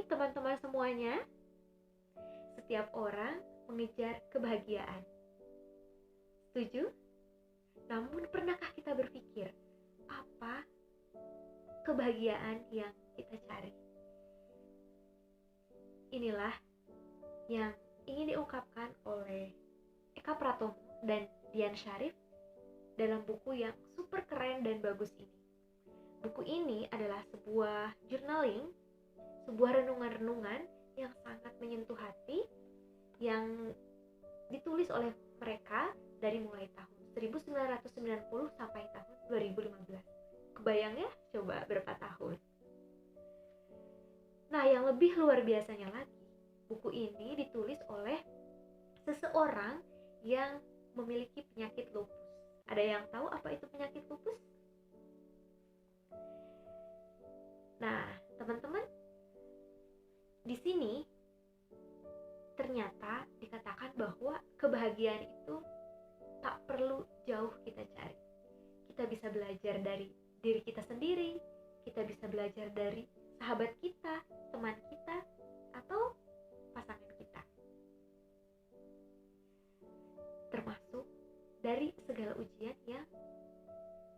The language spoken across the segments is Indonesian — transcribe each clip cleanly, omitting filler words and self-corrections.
Hai teman-teman semuanya, setiap orang mengejar kebahagiaan. Setuju? Namun pernahkah kita berpikir, apa kebahagiaan yang kita cari? Inilah yang ingin diungkapkan oleh Eka Pratomo dan Dian Syarif dalam buku yang super keren dan bagus ini. Buku ini adalah sebuah journaling, sebuah renungan-renungan yang sangat menyentuh hati, yang ditulis oleh mereka dari mulai tahun 1990 sampai tahun 2015. Kebayang ya, coba berapa tahun. Nah, yang lebih luar biasanya lagi, buku ini ditulis oleh seseorang yang memiliki penyakit lupus. Ada yang tahu apa itu penyakit lupus? Nah, teman-teman, di sini ternyata dikatakan bahwa kebahagiaan itu tak perlu jauh kita cari. Kita bisa belajar dari diri kita sendiri, kita bisa belajar dari sahabat kita, teman kita, atau pasangan kita. Termasuk dari segala ujian yang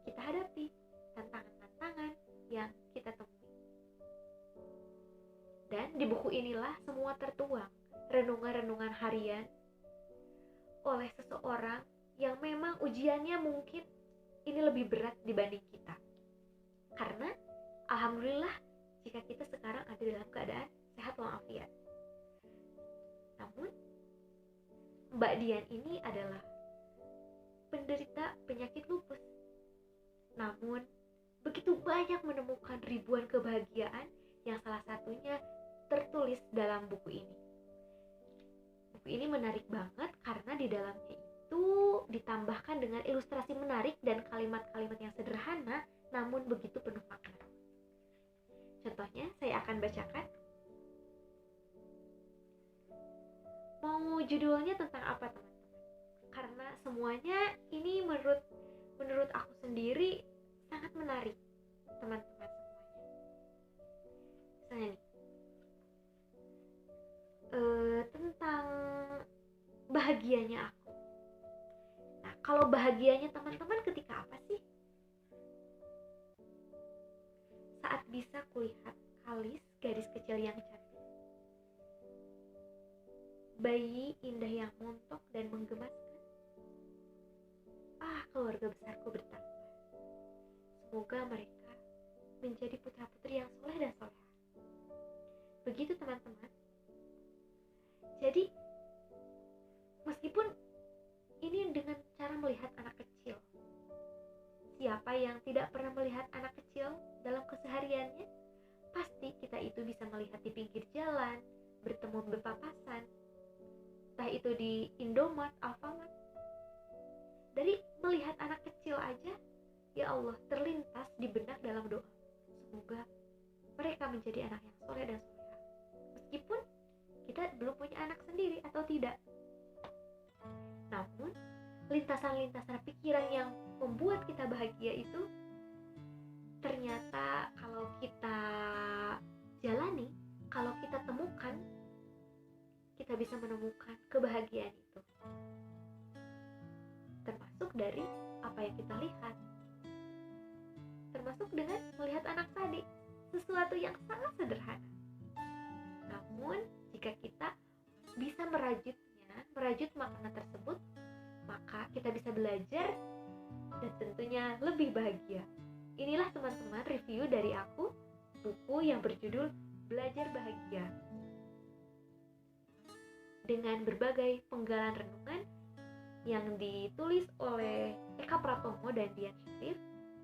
kita hadapi, tantangan-tantangan yang kita temui. Dan di buku inilah semua tertuang, renungan-renungan harian oleh seseorang yang memang ujiannya mungkin ini lebih berat dibanding kita. Karena alhamdulillah jika kita sekarang ada dalam keadaan sehat walafiat. Namun Mbak Dian ini adalah penderita penyakit lupus. Namun begitu banyak menemukan ribuan kebahagiaan yang salah satunya tertulis dalam buku ini. Buku ini menarik banget karena di dalamnya itu ditambahkan dengan ilustrasi menarik dan kalimat-kalimat yang sederhana namun begitu penuh makna. Contohnya saya akan bacakan. Mau judulnya tentang apa, teman-teman? Karena semuanya ini menurut aku sendiri sangat menarik, teman-teman semuanya. Misalnya nih, tentang bahagianya aku. Nah, kalau bahagianya teman-teman ketika apa sih? Saat bisa kulihat Kalis, gadis kecil yang cantik, bayi indah yang montok dan menggemaskan. Keluarga besarku bertambah. Semoga mereka menjadi putra-putri yang soleh dan solehah. Begitu teman-teman. Jadi meskipun ini dengan cara melihat anak kecil, siapa yang tidak pernah melihat anak kecil dalam kesehariannya? Pasti kita itu bisa melihat di pinggir jalan, bertemu berpapasan, entah itu di Indomart, Alfamart. Dari melihat anak kecil aja, ya Allah, terlintas di benak dalam doa, semoga mereka menjadi anak yang soleh dan solehah. Meskipun kita belum punya anak sendiri atau tidak. Namun, lintasan-lintasan pikiran yang membuat kita bahagia itu ternyata kalau kita jalani, kalau kita temukan, kita bisa menemukan kebahagiaan itu. Termasuk dari apa yang kita lihat. Termasuk dengan melihat anak tadi, sesuatu yang sangat sederhana. Namun, jika kita bisa merajut makna tersebut, maka kita bisa belajar dan tentunya lebih bahagia. Inilah teman-teman review dari aku, buku yang berjudul Belajar Bahagia, dengan berbagai penggalan renungan yang ditulis oleh Eka Pratomo dan Dian Syarif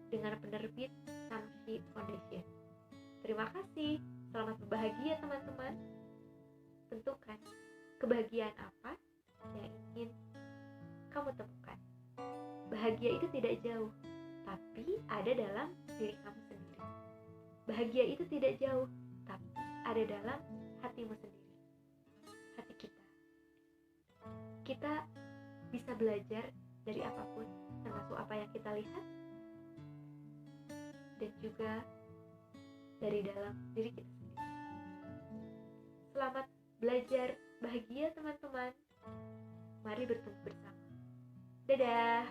dengan penerbit Samshi Foundation. Terima kasih, selamat berbahagia teman-teman. Tentukan kebahagiaan apa yang ingin kamu temukan. Bahagia itu tidak jauh, tapi ada dalam diri kamu sendiri. Bahagia itu tidak jauh, tapi ada dalam hatimu sendiri. Hati kita. Kita bisa belajar dari apapun, termasuk apa yang kita lihat, dan juga dari dalam diri kita sendiri. belajar bahagia teman-teman. Mari bertumbuh bersama. Dadah.